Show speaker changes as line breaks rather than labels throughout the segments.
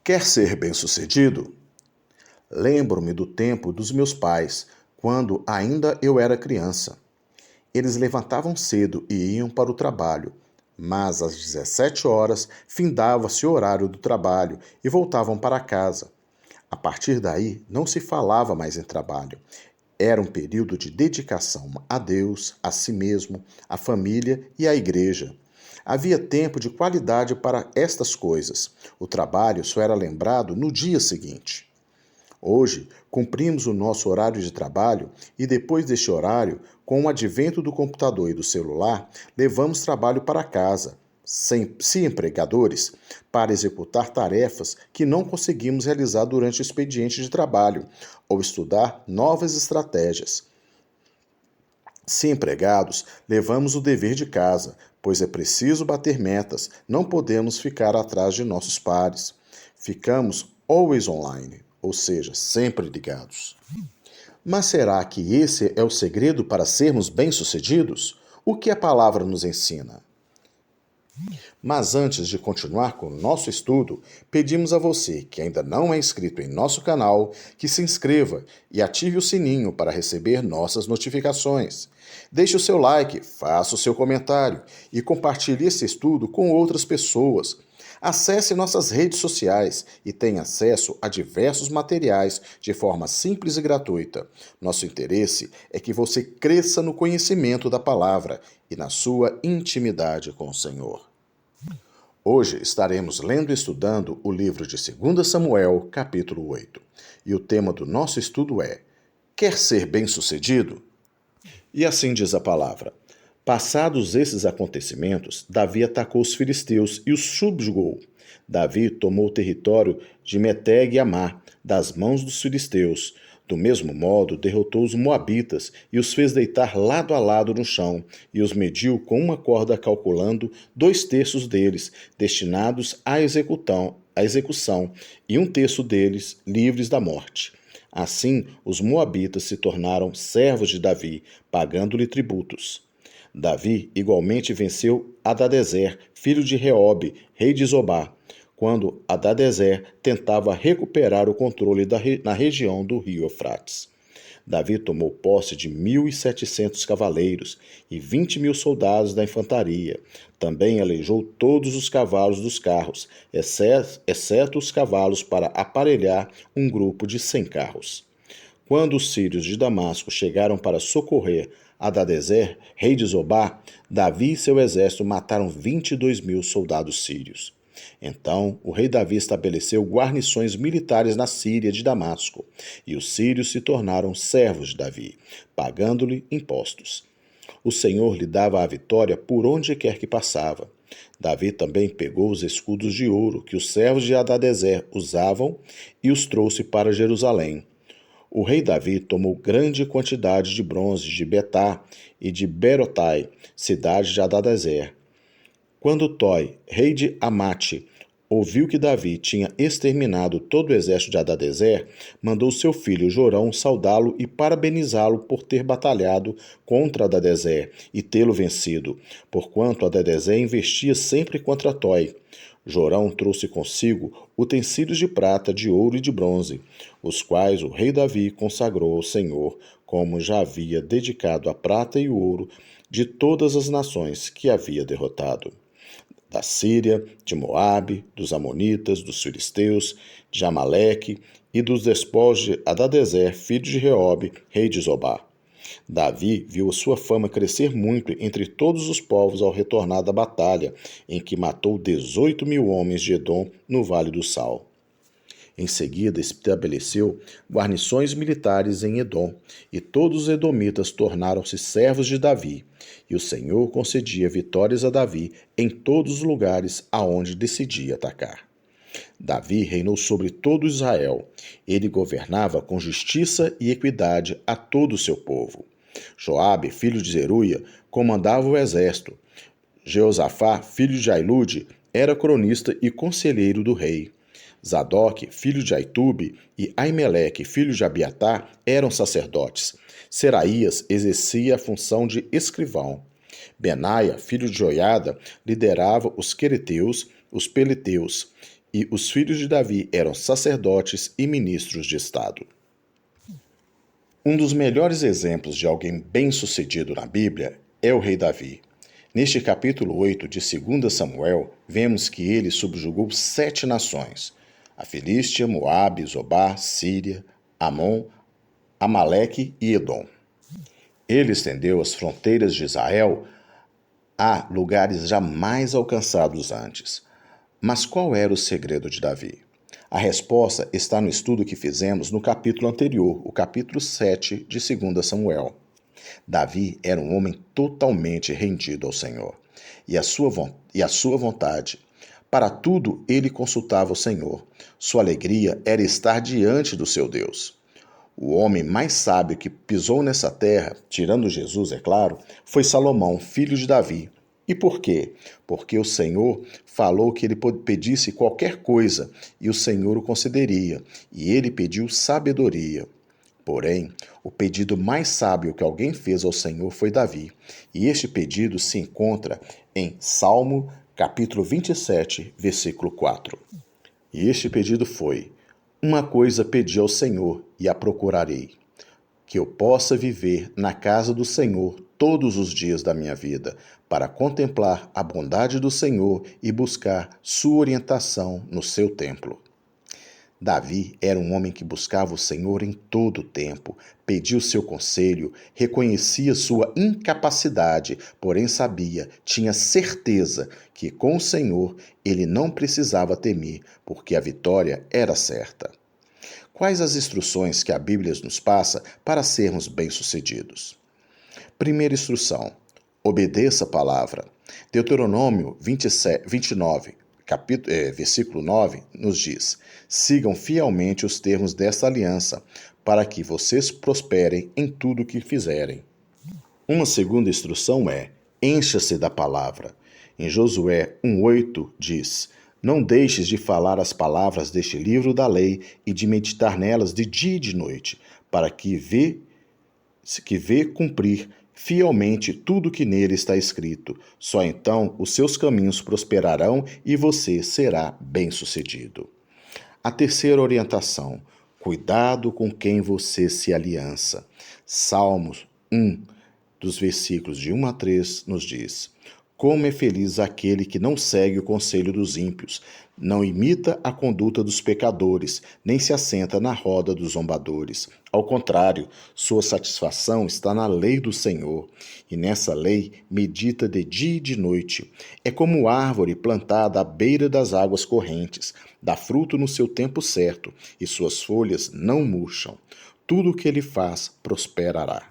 Quer ser bem-sucedido? Lembro-me do tempo dos meus pais, quando ainda eu era criança. Eles levantavam cedo e iam para o trabalho, mas às 17 horas findava-se o horário do trabalho e voltavam para casa. A partir daí, não se falava mais em trabalho. Era um período de dedicação a Deus, a si mesmo, à família e à igreja. Havia tempo de qualidade para estas coisas. O trabalho só era lembrado no dia seguinte. Hoje, cumprimos o nosso horário de trabalho e, depois deste horário, com o advento do computador e do celular, levamos trabalho para casa, se empregadores, para executar tarefas que não conseguimos realizar durante o expediente de trabalho ou estudar novas estratégias. Se empregados, levamos o dever de casa, pois é preciso bater metas, não podemos ficar atrás de nossos pares. Ficamos always online, ou seja, sempre ligados. Mas será que esse é o segredo para sermos bem-sucedidos? O que a palavra nos ensina? Mas antes de continuar com o nosso estudo, pedimos a você que ainda não é inscrito em nosso canal, que se inscreva e ative o sininho para receber nossas notificações. Deixe o seu like, faça o seu comentário e compartilhe esse estudo com outras pessoas. Acesse nossas redes sociais e tenha acesso a diversos materiais de forma simples e gratuita. Nosso interesse é que você cresça no conhecimento da palavra e na sua intimidade com o Senhor. Hoje estaremos lendo e estudando o livro de 2 Samuel, capítulo 8. E o tema do nosso estudo é: Quer ser bem-sucedido? E assim diz a palavra: Passados esses acontecimentos, Davi atacou os filisteus e os subjugou. Davi tomou o território de Meteg e Amá, das mãos dos filisteus. Do mesmo modo, derrotou os moabitas e os fez deitar lado a lado no chão, e os mediu com uma corda calculando 2/3 deles, destinados à execução, e 1/3 deles livres da morte. Assim, os moabitas se tornaram servos de Davi, pagando-lhe tributos. Davi igualmente venceu Hadadezer, filho de Reobe, rei de Zobá, quando Hadadezer tentava recuperar o controle na região do rio Eufrates. Davi tomou posse de 1.700 cavaleiros e 20.000 soldados da infantaria. Também aleijou todos os cavalos dos carros, exceto os cavalos para aparelhar um grupo de 100 carros. Quando os sírios de Damasco chegaram para socorrer Hadadezer, rei de Zobá, Davi e seu exército mataram 22.000 soldados sírios. Então, o rei Davi estabeleceu guarnições militares na Síria de Damasco, e os sírios se tornaram servos de Davi, pagando-lhe impostos. O Senhor lhe dava a vitória por onde quer que passava. Davi também pegou os escudos de ouro que os servos de Hadadezer usavam e os trouxe para Jerusalém. O rei Davi tomou grande quantidade de bronze de Betá e de Berotai, cidade de Hadadezer. Quando Toi, rei de Amate, ouviu que Davi tinha exterminado todo o exército de Hadadezer, mandou seu filho Jorão saudá-lo e parabenizá-lo por ter batalhado contra Hadadezer e tê-lo vencido, porquanto Hadadezer investia sempre contra Toi. Jorão trouxe consigo utensílios de prata, de ouro e de bronze, os quais o rei Davi consagrou ao Senhor, como já havia dedicado a prata e o ouro de todas as nações que havia derrotado. Da Síria, de Moabe, dos Amonitas, dos filisteus, de Amaleque e dos despojos de Hadadezer, filho de Reobe, rei de Zobá. Davi viu a sua fama crescer muito entre todos os povos ao retornar da batalha, em que matou 18.000 homens de Edom no Vale do Sal. Em seguida, estabeleceu guarnições militares em Edom, e todos os edomitas tornaram-se servos de Davi, e o Senhor concedia vitórias a Davi em todos os lugares aonde decidia atacar. Davi reinou sobre todo Israel. Ele governava com justiça e equidade a todo o seu povo. Joabe, filho de Zeruia, comandava o exército. Jeosafá, filho de Ailude, era cronista e conselheiro do rei. Zadok, filho de Aitube, e Aimeleque, filho de Abiatar, eram sacerdotes. Seraías exercia a função de escrivão. Benaia, filho de Joiada, liderava os quereteus, os peleteus, e os filhos de Davi eram sacerdotes e ministros de Estado. Um dos melhores exemplos de alguém bem-sucedido na Bíblia é o rei Davi. Neste capítulo 8 de 2 Samuel, vemos que ele subjugou 7 nações: a Filístia, Moabe, Zobá, Síria, Amon, Amaleque e Edom. Ele estendeu as fronteiras de Israel a lugares jamais alcançados antes. Mas qual era o segredo de Davi? A resposta está no estudo que fizemos no capítulo anterior, o capítulo 7 de 2 Samuel. Davi era um homem totalmente rendido ao Senhor e à sua vontade. Para tudo ele consultava o Senhor. Sua alegria era estar diante do seu Deus. O homem mais sábio que pisou nessa terra, tirando Jesus, é claro, foi Salomão, filho de Davi. E por quê? Porque o Senhor falou que ele pedisse qualquer coisa e o Senhor o concederia, e ele pediu sabedoria. Porém, o pedido mais sábio que alguém fez ao Senhor foi Davi, e este pedido se encontra em Salmo, capítulo 27, versículo 4. E este pedido foi: uma coisa pedi ao Senhor e a procurarei, que eu possa viver na casa do Senhor todos os dias da minha vida, para contemplar a bondade do Senhor e buscar sua orientação no seu templo. Davi era um homem que buscava o Senhor em todo o tempo, pedia o seu conselho, reconhecia sua incapacidade, porém tinha certeza que com o Senhor ele não precisava temer, porque a vitória era certa. Quais as instruções que a Bíblia nos passa para sermos bem-sucedidos? Primeira instrução: obedeça a palavra. Deuteronômio 29, versículo 9, nos diz: sigam fielmente os termos desta aliança, para que vocês prosperem em tudo o que fizerem. Uma segunda instrução é: encha-se da palavra. Em Josué 1,8 diz: não deixes de falar as palavras deste livro da lei e de meditar nelas de dia e de noite, para que vê cumprir fielmente tudo que nele está escrito. Só então os seus caminhos prosperarão e você será bem-sucedido. A terceira orientação: cuidado com quem você se aliança. Salmos 1, dos versículos de 1 a 3, nos diz: como é feliz aquele que não segue o conselho dos ímpios, não imita a conduta dos pecadores, nem se assenta na roda dos zombadores. Ao contrário, sua satisfação está na lei do Senhor, e nessa lei medita de dia e de noite. É como árvore plantada à beira das águas correntes, dá fruto no seu tempo certo, e suas folhas não murcham. Tudo o que ele faz prosperará.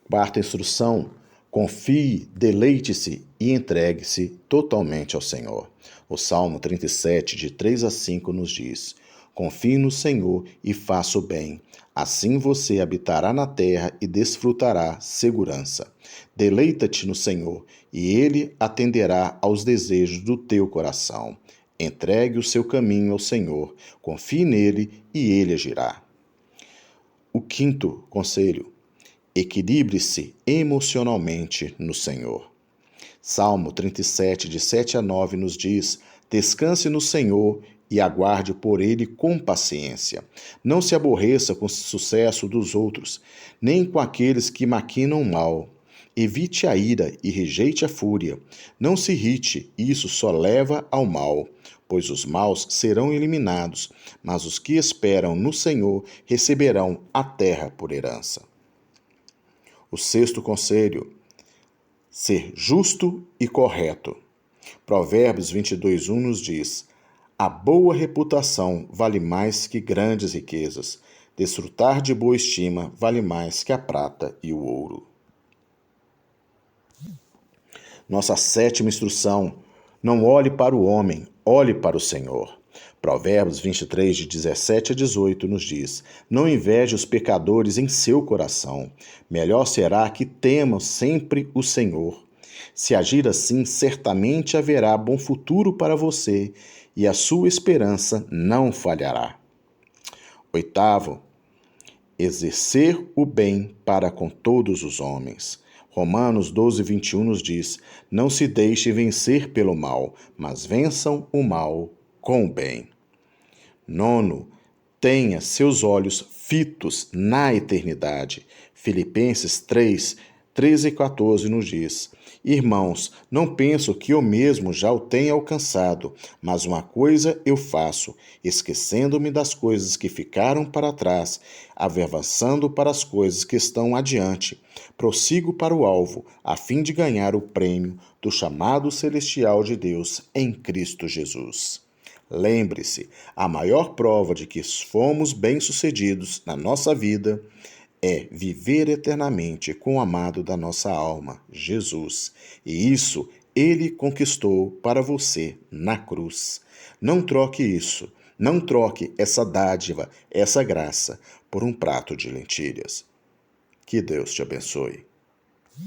Quarta instrução: confie, deleite-se e entregue-se totalmente ao Senhor. O Salmo 37, de 3 a 5, nos diz: confie no Senhor e faça o bem. Assim você habitará na terra e desfrutará segurança. Deleita-te no Senhor e Ele atenderá aos desejos do teu coração. Entregue o seu caminho ao Senhor, confie nele e Ele agirá. O quinto conselho: equilibre-se emocionalmente no Senhor. Salmo 37, de 7 a 9, nos diz: descanse no Senhor e aguarde por ele com paciência. Não se aborreça com o sucesso dos outros, nem com aqueles que maquinam mal. Evite a ira e rejeite a fúria. Não se irrite, isso só leva ao mal, pois os maus serão eliminados, mas os que esperam no Senhor receberão a terra por herança. O sexto conselho: ser justo e correto. Provérbios 22:1 nos diz: a boa reputação vale mais que grandes riquezas. Desfrutar de boa estima vale mais que a prata e o ouro. Nossa sétima instrução: não olhe para o homem, olhe para o Senhor. Provérbios 23, de 17 a 18, nos diz: não inveje os pecadores em seu coração. Melhor será que temam sempre o Senhor. Se agir assim, certamente haverá bom futuro para você e a sua esperança não falhará. Oitavo: exercer o bem para com todos os homens. Romanos 12:21 nos diz: não se deixe vencer pelo mal, mas vençam o mal com o bem. Nono, tenha seus olhos fitos na eternidade. Filipenses 3, 13 e 14 nos diz: Irmãos, não penso que eu mesmo já o tenha alcançado, mas uma coisa eu faço, esquecendo-me das coisas que ficaram para trás, avançando para as coisas que estão adiante. Prossigo para o alvo, a fim de ganhar o prêmio do chamado celestial de Deus em Cristo Jesus. Lembre-se, a maior prova de que fomos bem-sucedidos na nossa vida é viver eternamente com o amado da nossa alma, Jesus. E isso ele conquistou para você na cruz. Não troque isso, não troque essa dádiva, essa graça, por um prato de lentilhas. Que Deus te abençoe.